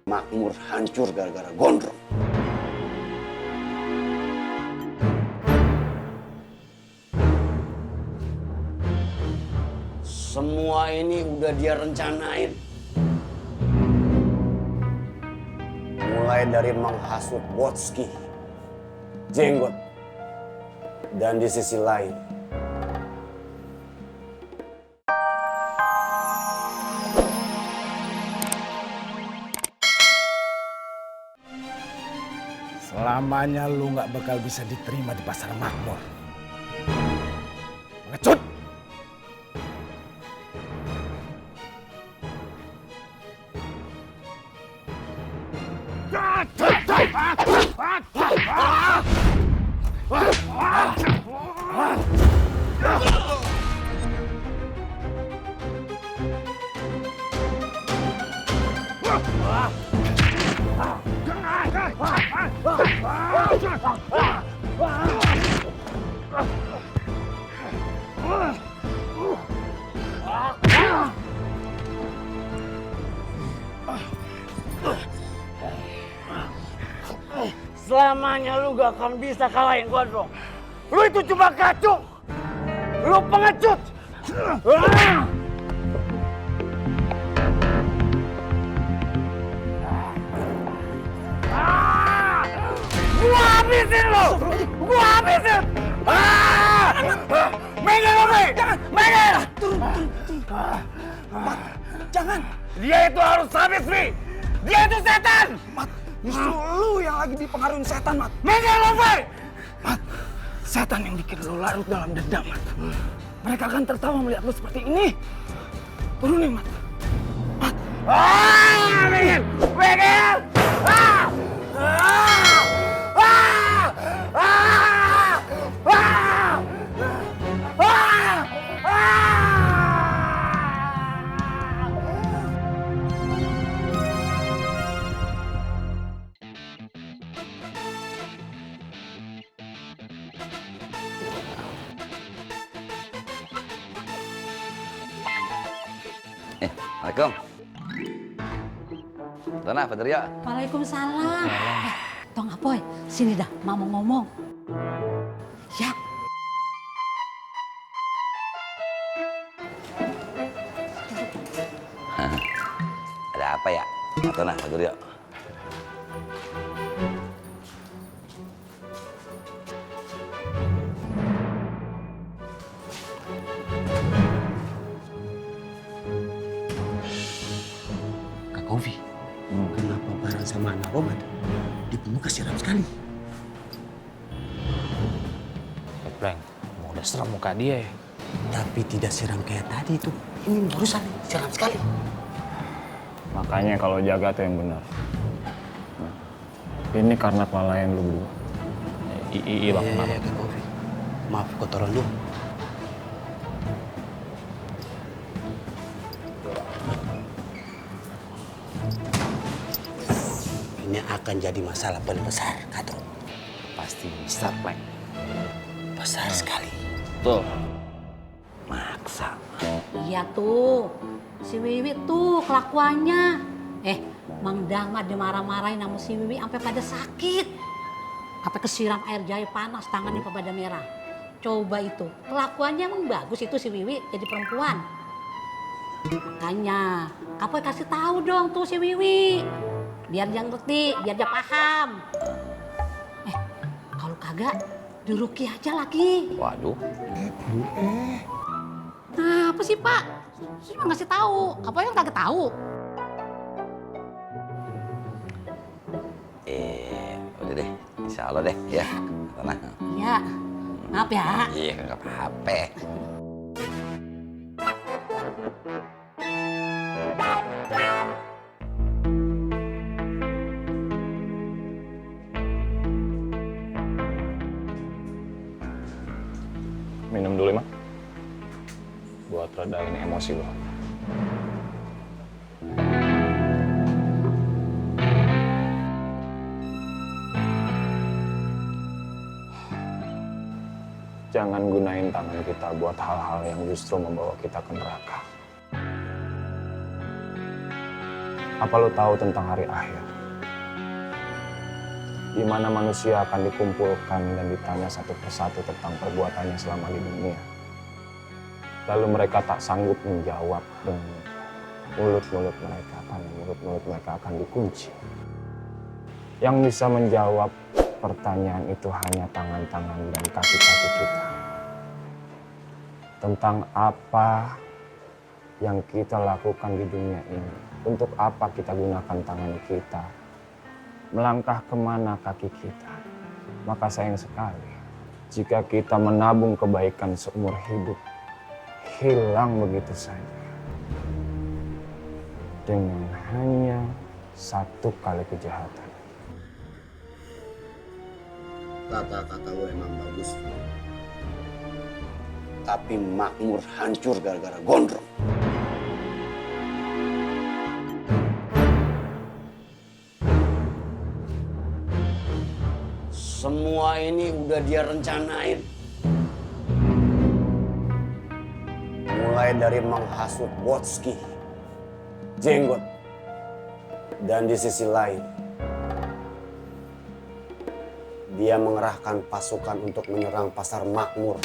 Makmur hancur gara-gara gondrong. Semua ini udah dia rencanain. Mulai dari menghasut Botski, Jenggot, dan di sisi lain selamanya lu nggak bakal bisa diterima di pasar makmur. Mengecut! Selamanya lu gak akan bisa kalahin Gondrong. Lu itu cuma kacung. Lu pengecut. Gua habisin lu. Gua habisin. Minggir lu, Mi. Minggir. Turun. Mat, jangan. Dia itu harus habis, Mi. Dia itu setan. Mat, justru lu yang lagi dipengaruhi setan, Mat. Minggir lu, Mi. Mat, setan yang bikin lu larut dalam dendam, Mat. Mereka akan tertawa melihat lu seperti ini. Turunin, Mat. Mat. Minggir. Minggir. Assalamualaikum. Tanah, Pak Ria. Waalaikumsalam. Tong Apoy, sini dah, mau ngomong. Ya. Ada apa ya? Tanah, Pak Ria. Kofi, kenapa barang sama anak obat di pemuka siram sekali? Blank, mau udah seram muka dia ya. Tapi tidak siram kayak tadi itu. Ini barusan siram sekali. Makanya kalau jaga tuh yang benar. Ini karena kelalaian lu berdua. Bang, kenapa? Kak Kofi, maaf kotoran lu. Ini akan jadi masalah paling besar, Katro. Pasti besar, Blank. Besar sekali. Tuh. Maksa. Iya tuh, si Wiwi tuh kelakuannya. Mang Dama dimarah-marahin sama si Wiwi sampai pada sakit. Sampai kesiram air jahe panas, tangannya pada merah. Coba itu, kelakuannya emang bagus itu si Wiwi jadi perempuan. Makanya, apa kasih tahu dong tuh si Wiwi. Biar dia ngerti, biar dia paham. Kalau kagak, diruki aja lagi. Waduh. Nah, apa sih Pak? Saya cuma ngasih tahu. Apa yang kagak tahu? Udah deh. Insya Allah deh, ya. Tanah. Iya. Maaf ya. Iya, nggak apa-apa. Minum dulu, Mak. Buat redain emosi lo. Jangan gunain tangan kita buat hal-hal yang justru membawa kita ke neraka. Apa lo tahu tentang hari akhir? Di mana manusia akan dikumpulkan dan ditanya satu persatu tentang perbuatannya selama di dunia. Lalu mereka tak sanggup menjawab dan mulut-mulut mereka akan dikunci. Yang bisa menjawab pertanyaan itu hanya tangan-tangan dan kaki-kaki kita. Tentang apa yang kita lakukan di dunia ini. Untuk apa kita gunakan tangan kita. Melangkah kemana kaki kita. Maka sayang sekali jika kita menabung kebaikan seumur hidup, hilang begitu saja. Dengan hanya satu kali kejahatan. Kata-kata lu emang bagus. Tapi makmur hancur gara-gara gondrong. Semua ini udah dia rencanain. Mulai dari menghasut Botski, Jenggot, dan di sisi lain, dia mengerahkan pasukan untuk menyerang pasar makmur.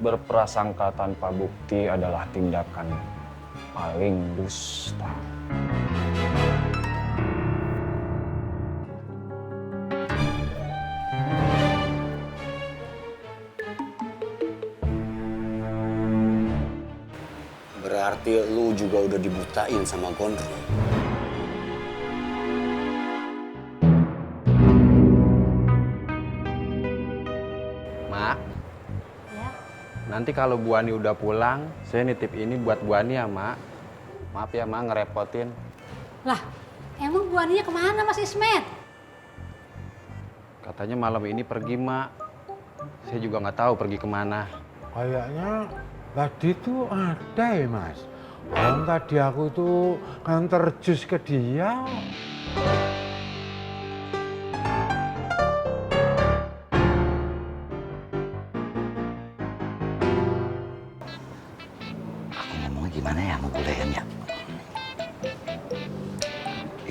Berprasangka tanpa bukti adalah tindakan paling dusta. Berarti lu juga udah dibutain sama gondrong. Mak, Ya. nanti kalau Bu Ani udah pulang, saya nitip ini buat Bu Ani ya, Mak. Maaf ya, Mak, ngerepotin. Lah, emang Bu Aninya kemana Mas Ismet? Katanya malam ini pergi, Mak. Saya juga nggak tahu pergi kemana. Kayaknya tadi tuh ada ya Mas. Orang tadi aku tuh kan terjus ke dia. Aku ngomongnya gimana ya sama Bulean ya?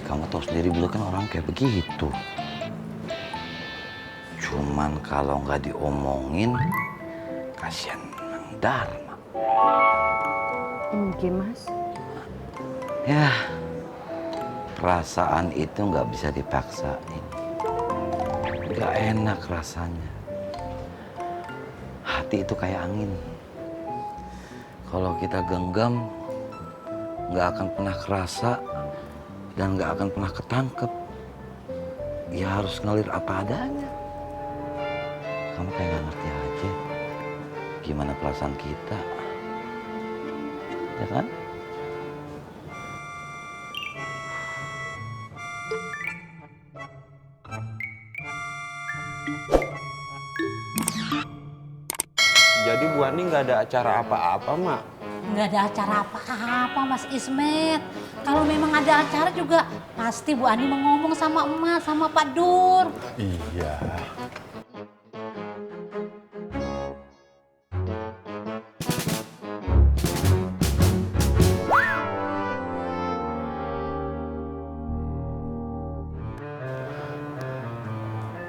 Kamu tahu sendiri Bule kan orang kayak begitu. Cuman kalau nggak diomongin, kasihan Mang Dharma. Mungkin Mas. Ya, perasaan itu nggak bisa dipaksain. Nggak enak rasanya. Hati itu kayak angin. Kalau kita genggam, nggak akan pernah kerasa dan nggak akan pernah ketangkep. Ya harus ngalir apa adanya. Kamu kayak nggak ngerti aja gimana perasaan kita, ya kan? Jadi Bu Ani nggak ada acara apa-apa, Mak. Nggak ada acara apa-apa Mas Ismet. Kalau memang ada acara juga pasti Bu Ani mau ngomong sama emak, sama Pak Dur. Iya.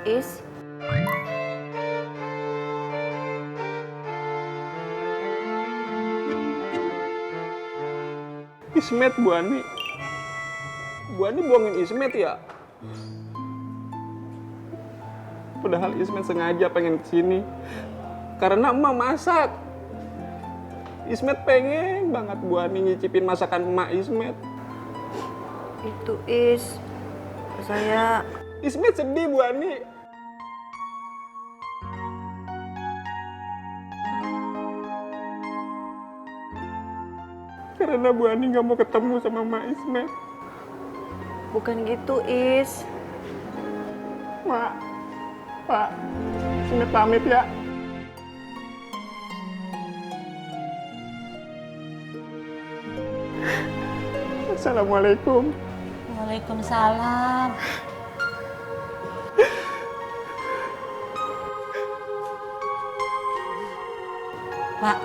Is, Ismet, Bu Ani. Bu Ani buangin Ismet ya? Padahal Ismet sengaja pengen kesini. Karena emak masak. Ismet pengen banget Bu Ani nyicipin masakan emak Ismet. itu Is. Saya Ismet sedih, Bu Ani. Karena Bu Ani nggak mau ketemu sama Mak Ismet. bukan gitu Is. Mak, Pak, Ismet pamit ya. Assalamualaikum. Waalaikumsalam. Pak,